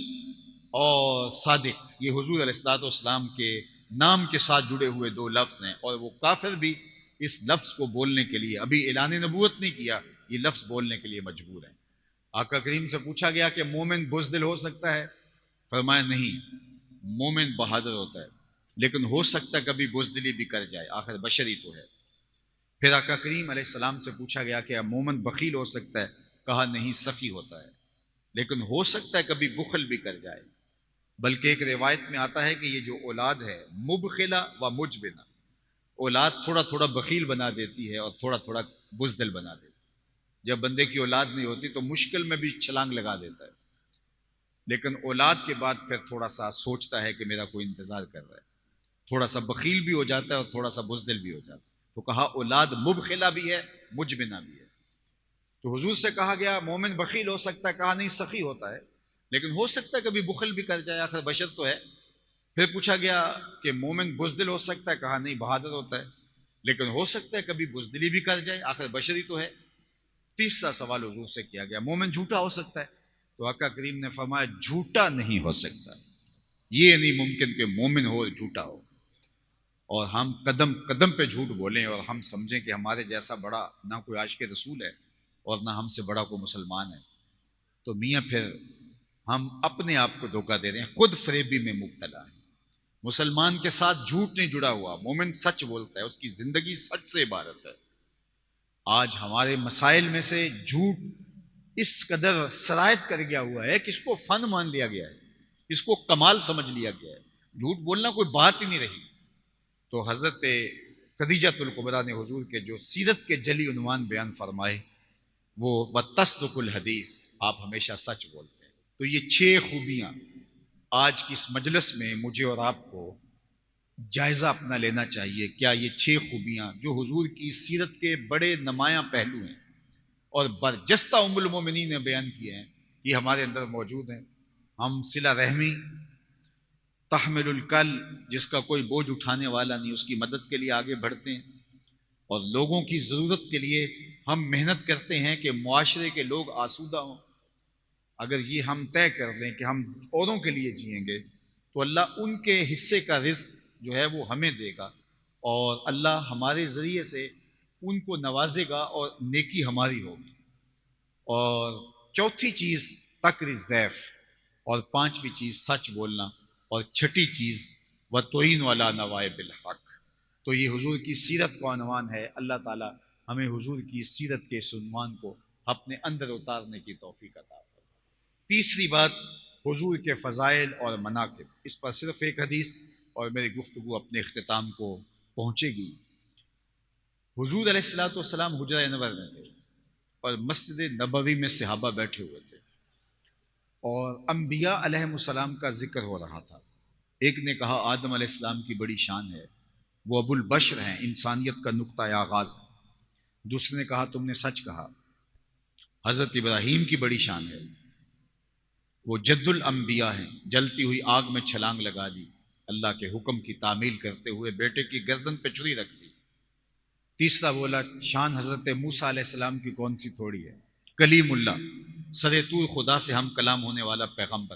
اور صادق یہ حضور علیہ الصلوۃ والسلام کے نام کے ساتھ جڑے ہوئے دو لفظ ہیں، اور وہ کافر بھی اس لفظ کو بولنے کے لیے ابھی اعلان نبوت نہیں کیا، یہ لفظ بولنے کے لیے مجبور ہیں۔ آقا کریم سے پوچھا گیا کہ مومن بزدل ہو سکتا ہے؟ فرمایا نہیں، مومن بہادر ہوتا ہے، لیکن ہو سکتا ہے کبھی بزدلی بھی کر جائے، آخر بشری تو ہے۔ پھر آقا کریم علیہ السلام سے پوچھا گیا کہ مومن بخیل ہو سکتا ہے؟ کہا نہیں، سخی ہوتا ہے، لیکن ہو سکتا ہے کبھی بخل بھی کر جائے۔ بلکہ ایک روایت میں آتا ہے کہ یہ جو اولاد ہے مبخلہ و مجبنہ، اولاد تھوڑا تھوڑا بخیل بنا دیتی ہے اور تھوڑا تھوڑا بزدل بنا دیتی ہے۔ جب بندے کی اولاد نہیں ہوتی تو مشکل میں بھی چھلانگ لگا دیتا ہے، لیکن اولاد کے بعد پھر تھوڑا سا سوچتا ہے کہ میرا کوئی انتظار کر رہا ہے، تھوڑا سا بخیل بھی ہو جاتا ہے اور تھوڑا سا بزدل بھی ہو جاتا ہے۔ تو کہا اولاد مبخلہ بھی ہے، مجبنہ بھی ہے۔ تو حضور سے کہا گیا مومن بخیل ہو سکتا ہے؟ کہا نہیں، سخی ہوتا ہے، لیکن ہو سکتا ہے کبھی بخل بھی کر جائے، آخر بشر تو ہے۔ پھر پوچھا گیا کہ مومن بزدل ہو سکتا ہے؟ کہا نہیں، بہادر ہوتا ہے، لیکن ہو سکتا ہے کبھی بزدلی بھی کر جائے، آخر بشری تو ہے۔ تیسرا سوال حضور سے کیا گیا مومن جھوٹا ہو سکتا ہے؟ تو آقا کریم نے فرمایا جھوٹا نہیں ہو سکتا، یہ نہیں ممکن کہ مومن ہو اور جھوٹا ہو، اور ہم قدم قدم پہ جھوٹ بولیں اور ہم سمجھیں کہ ہمارے جیسا بڑا نہ کوئی عاشق رسول ہے اور نہ ہم سے بڑا کوئی مسلمان ہے، تو میاں پھر ہم اپنے آپ کو دھوکہ دے رہے ہیں، خود فریبی میں مبتلا ہیں۔ مسلمان کے ساتھ جھوٹ نہیں جڑا ہوا، مومن سچ بولتا ہے، اس کی زندگی سچ سے عبارت ہے۔ آج ہمارے مسائل میں سے جھوٹ اس قدر سرایت کر گیا ہوا ہے کہ اس کو فن مان لیا گیا ہے، اس کو کمال سمجھ لیا گیا ہے، جھوٹ بولنا کوئی بات ہی نہیں رہی۔ تو حضرت خدیجہ الکبریٰ نے حضور کے جو سیرت کے جلی عنوان بیان فرمائے وہ وتصدق الحدیث، آپ ہمیشہ سچ بولتے ہیں۔ تو یہ 6 خوبیاں آج کی اس مجلس میں مجھے اور آپ کو جائزہ اپنا لینا چاہیے۔ کیا یہ 6 خوبیاں جو حضور کی سیرت کے بڑے نمایاں پہلو ہیں اور برجستہ ام المومنین نے بیان کیے ہیں، یہ ہمارے اندر موجود ہیں؟ ہم صلہ رحمی، تحمل الکل، جس کا کوئی بوجھ اٹھانے والا نہیں، اس کی مدد کے لیے آگے بڑھتے ہیں، اور لوگوں کی ضرورت کے لیے ہم محنت کرتے ہیں کہ معاشرے کے لوگ آسودہ ہوں۔ اگر یہ ہم طے کر لیں کہ ہم اوروں کے لیے جئیں گے تو اللہ ان کے حصے کا رزق جو ہے وہ ہمیں دے گا، اور اللہ ہمارے ذریعے سے ان کو نوازے گا اور نیکی ہماری ہوگی۔ اور چوتھی چیز تقر الضیف، اور 5ویں چیز سچ بولنا، اور 6ٹھی چیز وتعین علی نوائب الحق۔ تو یہ حضور کی سیرت کا عنوان ہے۔ اللہ تعالی ہمیں حضور کی سیرت کے اس عنوان کو اپنے اندر اتارنے کی توفیق عطا فرمائے۔ تیسری بات، حضور کے فضائل اور مناقب، اس پر صرف ایک حدیث اور میری گفتگو اپنے اختتام کو پہنچے گی۔ حضور علیہ الصلوۃ والسلام حجرہ انور میں تھے اور مسجد نبوی میں صحابہ بیٹھے ہوئے تھے، اور انبیاء علیہ السلام کا ذکر ہو رہا تھا۔ ایک نے کہا آدم علیہ السلام کی بڑی شان ہے، وہ ابو البشر ہیں، انسانیت کا نقطہ آغاز ہے۔ دوسرے نے کہا تم نے سچ کہا، حضرت ابراہیم کی بڑی شان ہے، وہ جد الانبیاء ہیں، جلتی ہوئی آگ میں چھلانگ لگا دی، اللہ کے حکم کی تعمیل کرتے ہوئے بیٹے کی گردن پہ چھری رکھ دی۔ تیسرا بولا شان حضرت موسیٰ علیہ السلام کی کون سی تھوڑی ہے، کلیم اللہ، سر طور خدا سے ہم کلام ہونے والا پیغمبر،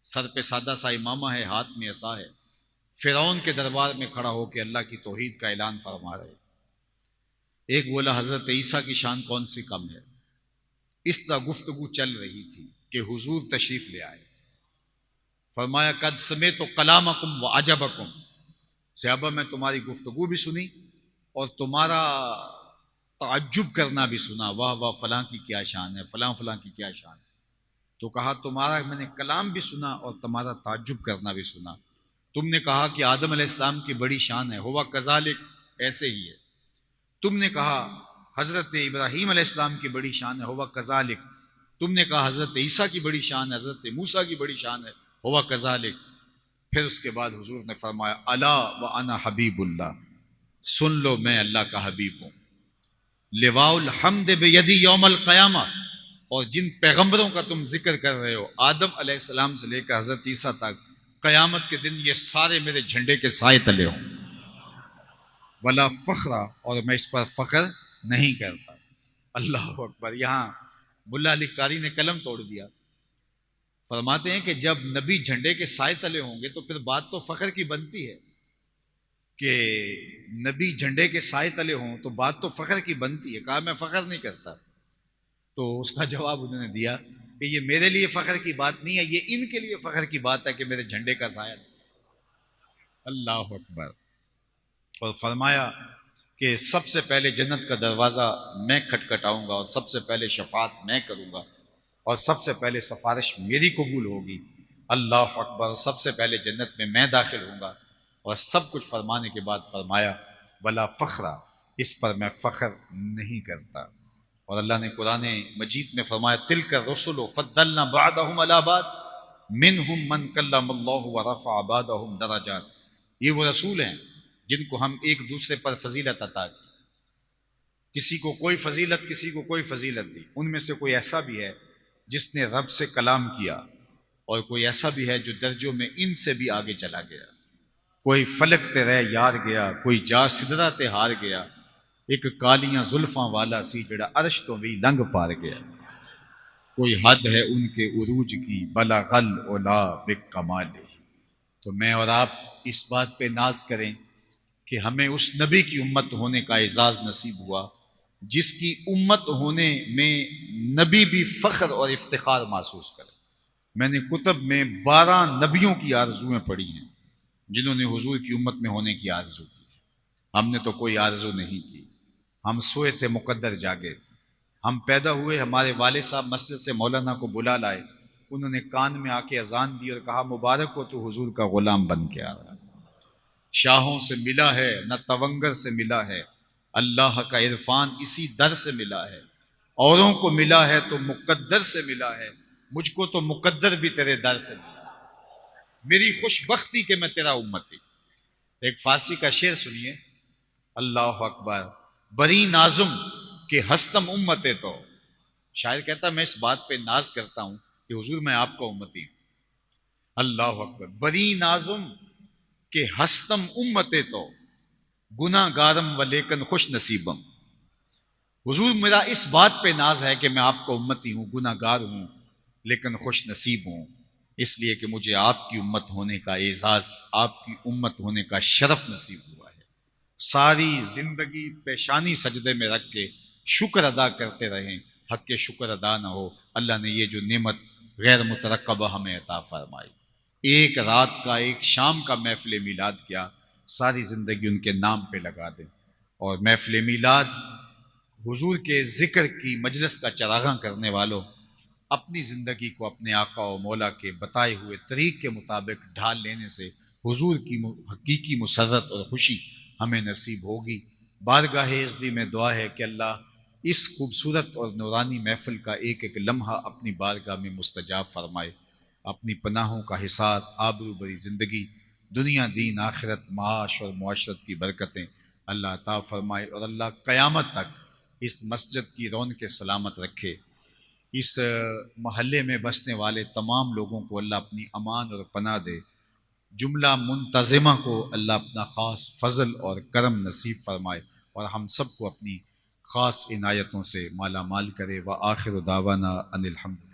سر پہ سادہ سا امامہ ہے، ہاتھ میں عصا ہے، فرعون کے دربار میں کھڑا ہو کے اللہ کی توحید کا اعلان فرما رہے۔ ایک بولا حضرت عیسیٰ کی شان کون سی کم ہے۔ اس طرح گفتگو چل رہی تھی کہ حضور تشریف لے آئے۔ فرمایا قد سمعت کلامکم وعجبکم، صحابہ میں تمہاری گفتگو بھی سنی اور تمہارا تعجب کرنا بھی سنا، واہ واہ فلاں کی کیا شان ہے، فلاں فلاں کی کیا شان ہے۔ تو کہا تمہارا میں نے کلام بھی سنا اور تمہارا تعجب کرنا بھی سنا۔ تم نے کہا کہ آدم علیہ السلام کی بڑی شان ہے، ہوا کذالک، ایسے ہی ہے۔ تم نے کہا حضرت ابراہیم علیہ السلام کی بڑی شان ہے، ہوا کذالک۔ تم نے کہا حضرت عیسیٰ کی بڑی شان ہے، حضرت موسیٰ کی بڑی شان ہے، ہوا کذالک۔ پھر اس کے بعد حضور نے فرمایا الا وانا حبیب اللہ، سن لو میں اللہ کا حبیب ہوں، لواء الحمد بیدی یوم القیامہ، اور جن پیغمبروں کا تم ذکر کر رہے ہو، آدم علیہ السلام سے لے کر حضرت عیسیٰ تک، قیامت کے دن یہ سارے میرے جھنڈے کے سائے تلے ہوں، ولا فخرا، اور میں اس پر فخر نہیں کرتا۔ اللہ اکبر۔ یہاں ملا علی قاری نے قلم توڑ دیا، فرماتے ہیں کہ جب نبی جھنڈے کے سائے تلے ہوں گے تو پھر بات تو فخر کی بنتی ہے کہ نبی جھنڈے کے سائے تلے ہوں، تو بات تو فخر کی بنتی ہے۔ کہا میں فخر نہیں کرتا، تو اس کا جواب انہوں نے دیا کہ یہ میرے لیے فخر کی بات نہیں ہے، یہ ان کے لیے فخر کی بات ہے کہ میرے جھنڈے کا سایہ۔ اللہ اکبر۔ اور فرمایا کہ سب سے پہلے جنت کا دروازہ میں کھٹکھٹاؤں گا، اور سب سے پہلے شفاعت میں کروں گا، اور سب سے پہلے سفارش میری قبول ہوگی۔ اللہ اکبر۔ سب سے پہلے جنت میں داخل ہوں گا، اور سب کچھ فرمانے کے بعد فرمایا ولا فخرا، اس پر میں فخر نہیں کرتا۔ اور اللہ نے قرآن مجید میں فرمایا تلک الرسل فضلنا بعضهم علی بعض منهم من کلم اللہ ورفع بعضهم درجات، یہ وہ رسول ہیں جن کو ہم ایک دوسرے پر فضیلت عطا کی، کسی کو کوئی فضیلت، کسی کو کوئی فضیلت دی۔ ان میں سے کوئی ایسا بھی ہے جس نے رب سے کلام کیا، اور کوئی ایسا بھی ہے جو درجوں میں ان سے بھی آگے چلا گیا، کوئی فلک تے رہ یار گیا، کوئی جا سدرہ تے ہار گیا، ایک کالیاں زلفاں والا سی جڑا عرش تو بھی لنگ پار گیا، کوئی حد ہے ان کے عروج کی بلغ العلا بکمالہ۔ تو میں اور آپ اس بات پہ ناز کریں کہ ہمیں اس نبی کی امت ہونے کا اعزاز نصیب ہوا جس کی امت ہونے میں نبی بھی فخر اور افتخار محسوس کرے۔ میں نے کتب میں 12 نبیوں کی آرزویں پڑھی ہیں جنہوں نے حضور کی امت میں ہونے کی آرزو کی۔ ہم نے تو کوئی آرزو نہیں کی، ہم سوئے تھے مقدر جاگے۔ ہم پیدا ہوئے، ہمارے والد صاحب مسجد سے مولانا کو بلا لائے، انہوں نے کان میں آ کے اذان دی اور کہا مبارک ہو تو حضور کا غلام بن کے آ رہا ہے۔ شاہوں سے ملا ہے نہ تونگر سے ملا ہے، اللہ کا عرفان اسی در سے ملا ہے، اوروں کو ملا ہے تو مقدر سے ملا ہے، مجھ کو تو مقدر بھی تیرے در سے ملا، میری خوش بختی کہ میں تیرا امتی۔ ایک فارسی کا شعر سنیے، اللہ اکبر، بری نازم کہ ہستم امتے تو، شاعر کہتا میں اس بات پہ ناز کرتا ہوں کہ حضور میں آپ کا امتی ہوں۔ اللہ اکبر، بری نازم کہ ہستم امتے تو، گناہ گارم و لیکن خوش نصیبم۔ حضور میرا اس بات پہ ناز ہے کہ میں آپ کا امتی ہوں، گناہ گار ہوں لیکن خوش نصیب ہوں، اس لیے کہ مجھے آپ کی امت ہونے کا اعزاز، آپ کی امت ہونے کا شرف نصیب ہوا ہے۔ ساری زندگی پیشانی سجدے میں رکھ کے شکر ادا کرتے رہیں، حق کے شکر ادا نہ ہو، اللہ نے یہ جو نعمت غیر مترقبہ ہمیں عطا فرمائی، ایک رات کا ایک شام کا محفل میلاد کیا، ساری زندگی ان کے نام پہ لگا دیں۔ اور محفل میلاد حضور کے ذکر کی مجلس کا چراغاں کرنے والوں، اپنی زندگی کو اپنے آقا و مولا کے بتائے ہوئے طریق کے مطابق ڈھال لینے سے حضور کی حقیقی مسرت اور خوشی ہمیں نصیب ہوگی۔ بارگاہ عزدی میں دعا ہے کہ اللہ اس خوبصورت اور نورانی محفل کا ایک ایک لمحہ اپنی بارگاہ میں مستجاب فرمائے، اپنی پناہوں کا حصار، آبرو بری زندگی، دنیا دین آخرت، معاش اور معاشرت کی برکتیں اللہ عطا فرمائے، اور اللہ قیامت تک اس مسجد کی رونق سلامت رکھے۔ اس محلے میں بسنے والے تمام لوگوں کو اللہ اپنی امان اور پناہ دے، جملہ منتظمہ کو اللہ اپنا خاص فضل اور کرم نصیب فرمائے، اور ہم سب کو اپنی خاص عنایتوں سے مالا مال کرے۔ وآخر دعوانا ان الحمد